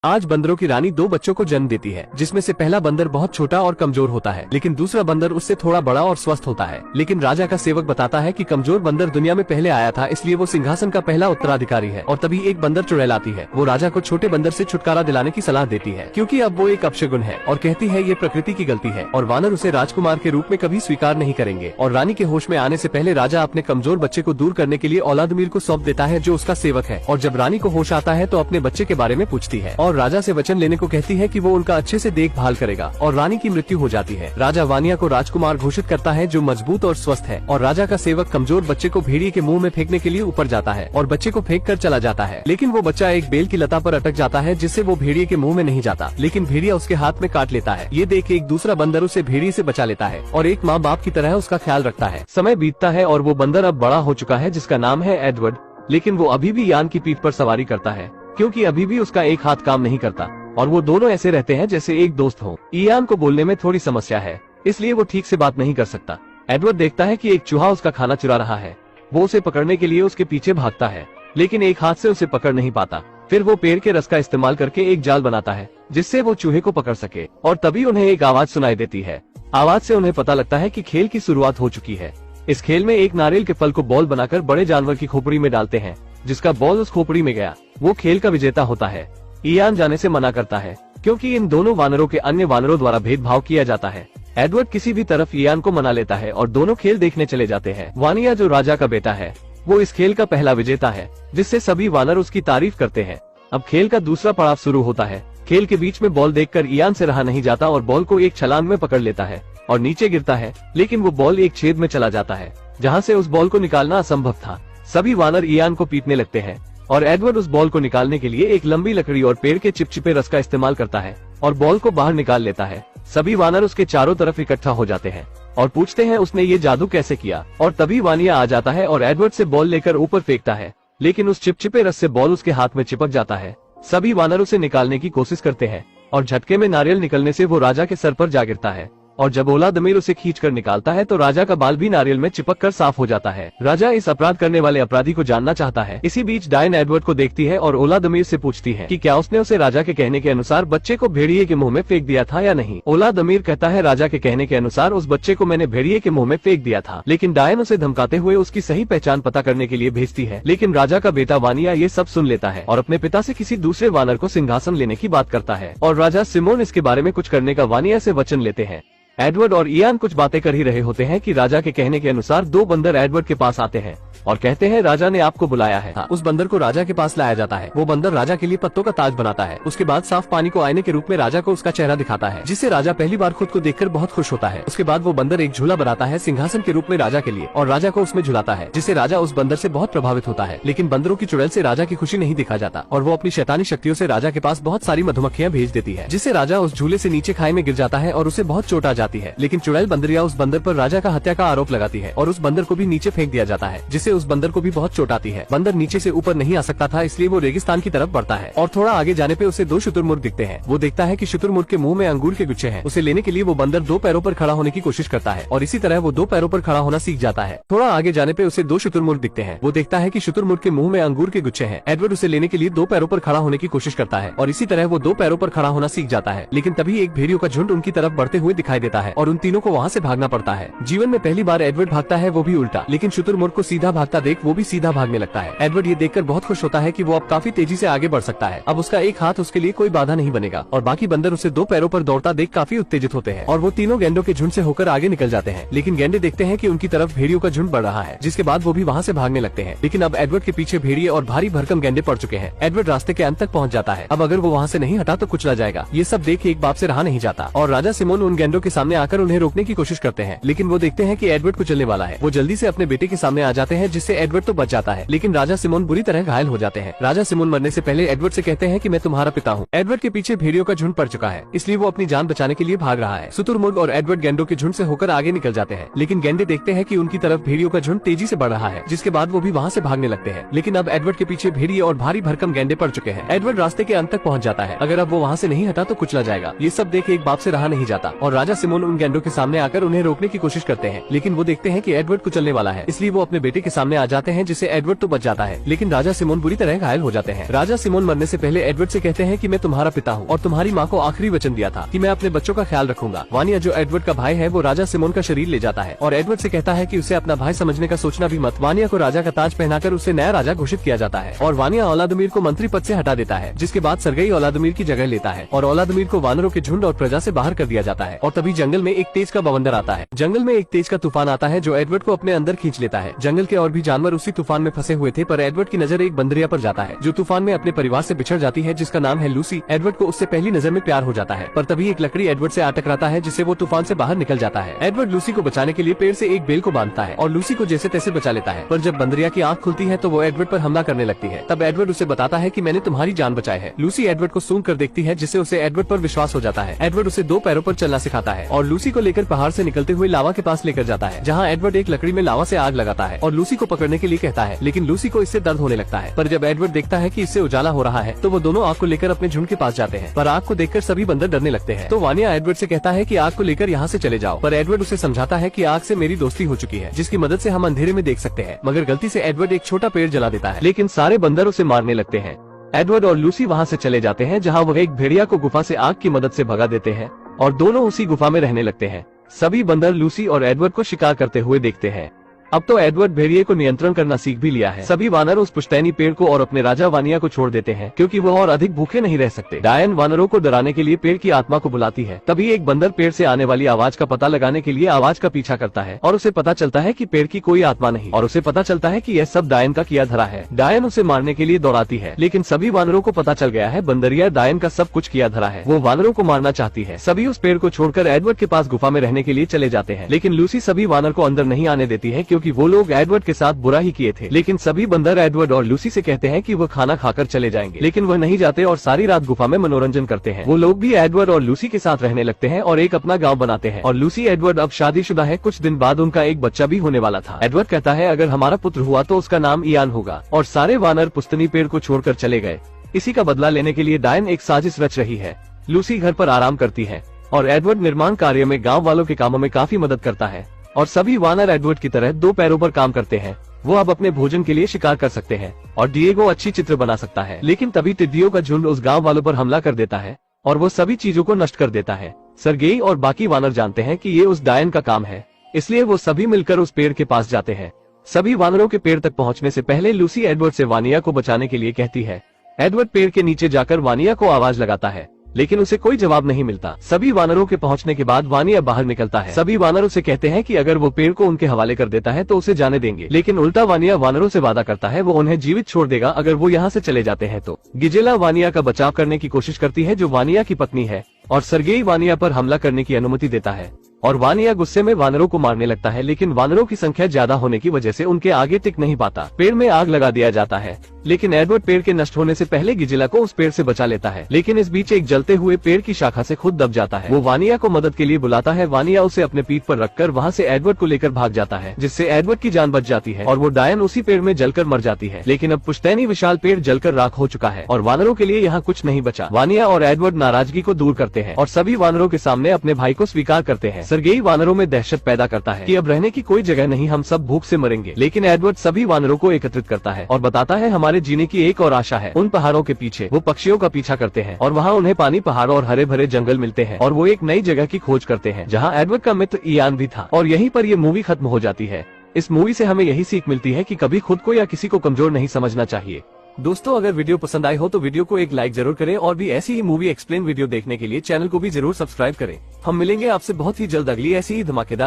आज बंदरों की रानी दो बच्चों को जन्म देती है, जिसमें से पहला बंदर बहुत छोटा और कमजोर होता है, लेकिन दूसरा बंदर उससे थोड़ा बड़ा और स्वस्थ होता है। लेकिन राजा का सेवक बताता है कि कमजोर बंदर दुनिया में पहले आया था, इसलिए वो सिंहासन का पहला उत्तराधिकारी है। और तभी एक बंदर चुड़ैल आती है। वो राजा को छोटे बंदर से छुटकारा दिलाने की सलाह देती है, क्योंकि अब वो एक अपशगुन है, और कहती है ये प्रकृति की गलती है और वानर उसे राजकुमार के रूप में कभी स्वीकार नहीं करेंगे। और रानी के होश में आने से पहले राजा अपने कमजोर बच्चे को दूर करने के लिए औलादमीर को सौंप देता है, जो उसका सेवक है। और जब रानी को होश आता है तो अपने बच्चे के बारे में पूछती है और राजा से वचन लेने को कहती है कि वो उनका अच्छे से देखभाल करेगा। और रानी की मृत्यु हो जाती है। राजा वानिया को राजकुमार घोषित करता है, जो मजबूत और स्वस्थ है। और राजा का सेवक कमजोर बच्चे को भेड़िए के मुंह में फेंकने के लिए ऊपर जाता है और बच्चे को फेंक कर चला जाता है, लेकिन वो बच्चा एक बेल की लता पर अटक जाता है, जिससे वो भेड़िए के मुंह में नहीं जाता, लेकिन भेड़िया उसके हाथ में काट लेता है। ये देख एक दूसरा बंदर उसे भेड़िए से बचा लेता है और एक माँ बाप की तरह उसका ख्याल रखता है। समय बीतता है और वो बंदर अब बड़ा हो चुका है, जिसका नाम है एडवर्ड। लेकिन वो अभी भी यान की पीठ पर सवारी करता है, क्योंकि अभी भी उसका एक हाथ काम नहीं करता और वो दोनों ऐसे रहते हैं जैसे एक दोस्त हो। इयान को बोलने में थोड़ी समस्या है, इसलिए वो ठीक से बात नहीं कर सकता। एडवर्ड देखता है कि एक चूहा उसका खाना चुरा रहा है। वो उसे पकड़ने के लिए उसके पीछे भागता है, लेकिन एक हाथ से उसे पकड़ नहीं पाता। फिर वो पेड़ के रस का इस्तेमाल करके एक जाल बनाता है, जिससे वो चूहे को पकड़ सके। और तभी उन्हें एक आवाज सुनाई देती है। आवाज से उन्हें पता लगता है कि खेल की शुरुआत हो चुकी है। इस खेल में एक नारियल के फल को बॉल बनाकर बड़े जानवर की खोपड़ी में डालते हैं। जिसका बॉल उस खोपड़ी में गया, वो खेल का विजेता होता है। इयान जाने से मना करता है, क्योंकि इन दोनों वानरों के अन्य वानरों द्वारा भेदभाव किया जाता है। एडवर्ड किसी भी तरफ इयान को मना लेता है और दोनों खेल देखने चले जाते हैं। वानिया, जो राजा का बेटा है, वो इस खेल का पहला विजेता है, जिससे सभी वानर उसकी तारीफ करते हैं। अब खेल का दूसरा पड़ाव शुरू होता है। खेल के बीच में बॉल देखकर इयान से रहा नहीं जाता और बॉल को एक छलांग में पकड़ लेता है और नीचे गिरता है, लेकिन वो बॉल एक छेद में चला जाता है, जहाँ से उस बॉल को निकालना असंभव था। सभी वानर इयान को पीटने लगते हैं और एडवर्ड उस बॉल को निकालने के लिए एक लंबी लकड़ी और पेड़ के चिपचिपे रस का इस्तेमाल करता है और बॉल को बाहर निकाल लेता है। सभी वानर उसके चारों तरफ इकट्ठा हो जाते हैं और पूछते हैं उसने ये जादू कैसे किया। और तभी वानिया आ जाता है और एडवर्ड से बॉल लेकर ऊपर फेंकता है, लेकिन उस चिपचिपे रस से बॉल उसके हाथ में चिपक जाता है। सभी वानर उसे निकालने की कोशिश करते हैं और झटके में नारियल निकलने से वो राजा के सर पर जा गिरता है। और जब ओलादमीर उसे खींचकर निकालता है तो राजा का बाल भी नारियल में चिपककर साफ हो जाता है। राजा इस अपराध करने वाले अपराधी को जानना चाहता है। इसी बीच डायन एडवर्ड को देखती है और ओलादमीर से पूछती है कि क्या उसने उसे राजा के कहने के अनुसार बच्चे को भेड़िए के मुंह में फेंक दिया था या नहीं। ओलादमीर कहता है, राजा के कहने के अनुसार उस बच्चे को मैंने भेड़िए के मुंह में फेंक दिया था, लेकिन डायन उसे धमकाते हुए उसकी सही पहचान पता करने के लिए भेजती है। लेकिन राजा का बेटा वानिया ये सब सुन लेता है और अपने पिता से किसी दूसरे वानर को सिंहासन लेने की बात करता है और राजा सिमोन इसके बारे में कुछ करने का वानिया से वचन लेते हैं। एडवर्ड और इयान कुछ बातें कर ही रहे होते हैं कि राजा के कहने के अनुसार दो बंदर एडवर्ड के पास आते हैं और कहते हैं, राजा ने आपको बुलाया है। उस बंदर को राजा के पास लाया जाता है। वो बंदर राजा के लिए पत्तों का ताज बनाता है। उसके बाद साफ पानी को आईने के रूप में राजा को उसका चेहरा दिखाता है, जिससे राजा पहली बार खुद को देखकर बहुत खुश होता है। उसके बाद वो बंदर एक झूला बनाता है सिंहासन के रूप में राजा के लिए और राजा को उसमें झुलाता है, जिससे राजा उस बंदर से बहुत प्रभावित होता है। लेकिन बंदरों की चुड़ैल से राजा की खुशी नहीं दिखा जाता और वो अपनी शैतानी शक्तियों से राजा के पास बहुत सारी मधुमक्खियां भेज देती है, जिससे राजा उस झूले से नीचे खाई में गिर जाता है और उसे बहुत चोट आ जाती है। लेकिन चुड़ैल बंदरिया उस बंदर पर राजा का हत्या का आरोप लगाती है और उस बंदर को भी नीचे फेंक दिया जाता है, जिससे उस बंदर को भी बहुत चोट आती है। बंदर नीचे से ऊपर नहीं आ सकता था, इसलिए वो रेगिस्तान की तरफ बढ़ता है और थोड़ा आगे जाने पे उसे दो शुतुरमुर्ग दिखते हैं। वो देखता है कि शुतुरमुर्ग के मुंह में अंगूर के गुच्छे हैं। उसे लेने के लिए वो बंदर दो पैरों पर खड़ा होने की कोशिश करता है और इसी तरह वो दो पैरों पर खड़ा होना सीख जाता है। थोड़ा आगे जाने पे उसे दो शुतुरमुर्ग दिखते हैं। वो देखता है कि शुतुरमुर्ग के मुंह में अंगूर के गुच्छे हैं। एडवर्ड उसे लेने के लिए दो पैरों पर खड़ा होने की कोशिश करता है और इसी तरह वो दो पैरों पर खड़ा होना सीख जाता है। लेकिन तभी एक भेड़ियों का झुंड उनकी तरफ बढ़ते हुए दिखाई देता है और उन तीनों को वहाँ से भागना पड़ता है। जीवन में पहली बार एडवर्ड भागता है, वो भी उल्टा। लेकिन शुतुरमुर्ग को सीधा भागता देख वो भी सीधा भागने लगता है। एडवर्ड ये देखकर बहुत खुश होता है कि वो अब काफी तेजी से आगे बढ़ सकता है। अब उसका एक हाथ उसके लिए कोई बाधा नहीं बनेगा और बाकी बंदर उसे दो पैरों पर दौड़ता देख काफी उत्तेजित होते हैं और वो तीनों गेंडों के झुंड से होकर आगे निकल जाते हैं। लेकिन गेंडे देखते हैं कि उनकी तरफ भेड़ियों का झुंड बढ़ रहा है, जिसके बाद वो भी वहाँ से भागने लगते हैं। लेकिन अब एडवर्ड के पीछे भेड़िए और भारी भरकम गेंडे पड़ चुके हैं। एडवर्ड रास्ते के अंत तक पहुँच जाता है। अब अगर वो वहाँ से नहीं हटा तो कुचला जाएगा। ये सब देख एक बाप से रहा नहीं जाता और राजा सिमोन उन गेंडों के सामने आकर उन्हें रोकने की कोशिश करते हैं, लेकिन वो देखते हैं कि एडवर्ड कुचलने वाला है। वो जल्दी से अपने बेटे के सामने आ जाते हैं, जिससे एडवर्ड तो बच जाता है, लेकिन राजा सिमोन बुरी तरह घायल हो जाते हैं। राजा सिमोन मरने से पहले एडवर्ड से कहते हैं कि मैं तुम्हारा पिता हूँ। एडवर्ड के पीछे भेड़ियों का झुंड पड़ चुका है, इसलिए वो अपनी जान बचाने के लिए भाग रहा है। शुतुरमुर्ग और एडवर्ड गेंडों के झुंड से होकर आगे निकल जाते हैं, लेकिन गेंडे देखते हैं कि उनकी तरफ भेड़ियों का झुंड तेजी से बढ़ रहा है, जिसके बाद वो भी वहाँ से भागने लगते हैं। लेकिन अब एडवर्ड के पीछे भेड़िए और भारी भरकम गेंडे पड़ चुके हैं। एडवर्ड रास्ते के अंत तक पहुँच जाता है। अगर अब वो वहाँ से नहीं हटा तो कुचला जाएगा। ये सब देख एक बाप से रहा नहीं जाता और राजा सिमोन सिमोन उन गैंडों के सामने आकर उन्हें रोकने की कोशिश करते हैं, लेकिन वो देखते हैं कि एडवर्ड कुचलने वाला है, इसलिए वो अपने बेटे के सामने आ जाते हैं, जिससे एडवर्ड तो बच जाता है, लेकिन राजा सिमोन बुरी तरह घायल हो जाते हैं। राजा सिमोन मरने से पहले एडवर्ड से कहते हैं कि मैं तुम्हारा पिता हूँ और तुम्हारी माँ को आखिरी वचन दिया था कि मैं अपने बच्चों का ख्याल रखूंगा। वानिया जो एडवर्ड का भाई है वो राजा सिमोन का शरीर ले जाता है और एडवर्ड से कहता है कि उसे अपना भाई समझने का सोचना भी मत। वानिया को राजा का ताज पहनाकर उसे नया राजा घोषित किया जाता है और वानिया औलादुमीर को मंत्री पद से हटा देता है, जिसके बाद सरगई औलादुमीर की जगह लेता है और औलादुमीर को वानरों के झुंड और प्रजा से बाहर कर दिया जाता है। और तभी जंगल में एक तेज का बवंडर आता है। जंगल में एक तेज का तूफान आता है जो एडवर्ड को अपने अंदर खींच लेता है। जंगल के और भी जानवर उसी तूफान में फंसे हुए थे, पर एडवर्ड की नजर एक बंदरिया पर जाता है जो तूफान में अपने परिवार से बिछड़ जाती है, जिसका नाम है लूसी। एडवर्ड को उससे पहली नजर में प्यार हो जाता है, पर तभी एक लकड़ी एडवर्ड से आ टकराता है, जिससे वो तूफान से बाहर निकल जाता है। एडवर्ड लूसी को बचाने के लिए पेड़ से एक बेल को बांधता है और लूसी को जैसे तैसे बचा लेता है, पर जब बंदरिया की आंख खुलती है तो वो एडवर्ड पर हमला करने लगती है। तब एडवर्ड उसे बताता है कि मैंने तुम्हारी जान बचाई है। लूसी एडवर्ड को सूंघ कर देखती है, जिससे उसे एडवर्ड पर विश्वास हो जाता है। एडवर्ड उसे 2 पैरों पर चलना सिखाता है और लूसी को लेकर पहाड़ से निकलते हुए लावा के पास लेकर जाता है, जहाँ एडवर्ड एक लकड़ी में लावा से आग लगाता है और लूसी को पकड़ने के लिए कहता है, लेकिन लूसी को इससे दर्द होने लगता है। पर जब एडवर्ड देखता है कि इससे उजाला हो रहा है तो वो दोनों आग को लेकर अपने झुंड के पास जाते हैं, पर आग को देखकर सभी बंदर डरने लगते हैं। तो वानिया एडवर्ड से कहता है कि आग को लेकर यहाँ से चले जाओ, पर एडवर्ड उसे समझाता है कि आग से मेरी दोस्ती हो चुकी है, जिसकी मदद से हम अंधेरे में देख सकते हैं। मगर गलती से एडवर्ड एक छोटा पेड़ जला देता है, लेकिन सारे बंदर उसे मारने लगते हैं। एडवर्ड और लूसी वहाँ से चले जाते हैं, जहाँ वो एक भेड़िया को गुफा से आग की मदद से भगा देते हैं और दोनों उसी गुफा में रहने लगते हैं। सभी बंदर लूसी और एडवर्ड को शिकार करते हुए देखते हैं। अब तो एडवर्ड भेड़िए को नियंत्रण करना सीख भी लिया है। सभी वानर उस पुश्तैनी पेड़ को और अपने राजा वानिया को छोड़ देते हैं, क्योंकि वो और अधिक भूखे नहीं रह सकते। डायन वानरों को डराने के लिए पेड़ की आत्मा को बुलाती है। तभी एक बंदर पेड़ से आने वाली आवाज का पता लगाने के लिए आवाज का पीछा करता है और उसे पता चलता है कि पेड़ की कोई आत्मा नहीं, और उसे पता चलता है कि यह सब डायन का किया धरा है। डायन उसे मारने के लिए दौड़ाती है, लेकिन सभी वानरों को पता चल गया है बंदरिया डायन का सब कुछ किया धरा है। वो वानरों को मारना चाहती है। सभी उस पेड़ को छोड़कर एडवर्ड के पास गुफा में रहने के लिए चले जाते हैं, लेकिन लूसी सभी वानर को अंदर नहीं आने देती है, क्योंकि वो लोग एडवर्ड के साथ बुरा ही किए थे। लेकिन सभी बंदर एडवर्ड और लूसी से कहते हैं कि वो खाना खाकर चले जाएंगे, लेकिन वह नहीं जाते और सारी रात गुफा में मनोरंजन करते हैं। वो लोग भी एडवर्ड और लूसी के साथ रहने लगते हैं और एक अपना गांव बनाते हैं। और लूसी एडवर्ड अब शादीशुदा है। कुछ दिन बाद उनका एक बच्चा भी होने वाला था। एडवर्ड कहता है अगर हमारा पुत्र हुआ तो उसका नाम इयान होगा। और सारे वानर पुश्तैनी पेड़ को छोड़कर चले गए। इसी का बदला लेने के लिए डायन एक साजिश रच रही है। लूसी घर पर आराम करती है और एडवर्ड निर्माण कार्य में गाँव वालों के कामों में काफी मदद करता है और सभी वानर एडवर्ड की तरह 2 पैरों पर काम करते हैं। वो अब अपने भोजन के लिए शिकार कर सकते हैं और डिएगो अच्छी चित्र बना सकता है। लेकिन तभी टिड्डियों का झुंड उस गांव वालों पर हमला कर देता है और वो सभी चीजों को नष्ट कर देता है। सरगेई और बाकी वानर जानते हैं कि ये उस डायन का काम है, इसलिए वो सभी मिलकर उस पेड़ के पास जाते हैं। सभी वानरों के पेड़ तक पहुंचने से पहले लूसी एडवर्ड से वानिया को बचाने के लिए कहती है। एडवर्ड पेड़ के नीचे जाकर वानिया को आवाज लगाता है, लेकिन उसे कोई जवाब नहीं मिलता। सभी वानरों के पहुंचने के बाद वानिया बाहर निकलता है। सभी वानर उसे कहते हैं कि अगर वो पेड़ को उनके हवाले कर देता है तो उसे जाने देंगे, लेकिन उल्टा वानिया वानरों से वादा करता है वो उन्हें जीवित छोड़ देगा अगर वो यहाँ से चले जाते हैं तो। गिजेला वानिया का बचाव करने की कोशिश करती है, जो वानिया की पत्नी है, और सरगेई वानिया पर हमला करने की अनुमति देता है और वानिया गुस्से में वानरों को मारने लगता है, लेकिन वानरों की संख्या ज्यादा होने की वजह से उनके आगे टिक नहीं पाता। पेड़ में आग लगा दिया जाता है, लेकिन एडवर्ड पेड़ के नष्ट होने से पहले गिजेला को उस पेड़ से बचा लेता है। लेकिन इस बीच एक जलते हुए पेड़ की शाखा से खुद दब जाता है। वो वानिया को मदद के लिए बुलाता है। वानिया उसे अपने पीठ पर रखकर वहाँ से एडवर्ड को लेकर भाग जाता है, जिससे एडवर्ड की जान बच जाती है और वो डायन उसी पेड़ में जलकर मर जाती है। लेकिन अब पुश्तैनी विशाल पेड़ जलकर राख हो चुका है और वानरों के लिए यहाँ कुछ नहीं बचा। वानिया और एडवर्ड नाराजगी को दूर करते हैं और सभी वानरों के सामने अपने भाई को स्वीकार करते हैं। सरगेई वानरों में दहशत पैदा करता है कि अब रहने की कोई जगह नहीं, हम सब भूख से मरेंगे। लेकिन एडवर्ड सभी वानरों को एकत्रित करता है और बताता है हमारे जीने की एक और आशा है। उन पहाड़ों के पीछे वो पक्षियों का पीछा करते हैं और वहाँ उन्हें पानी, पहाड़ों और हरे भरे जंगल मिलते हैं और वो एक नई जगह की खोज करते हैं जहाँ एडवर्ड का मित्र इयान भी था। और यहीं पर ये मूवी खत्म हो जाती है। इस मूवी से हमें यही सीख मिलती है कि कभी खुद को या किसी को कमजोर नहीं समझना चाहिए। दोस्तों, अगर वीडियो पसंद आई हो तो वीडियो को एक लाइक जरूर करें और भी ऐसी ही मूवी एक्सप्लेन वीडियो देखने के लिए चैनल को भी जरूर सब्सक्राइब करें। हम मिलेंगे आपसे बहुत ही जल्द अगली ऐसी ही धमाकेदार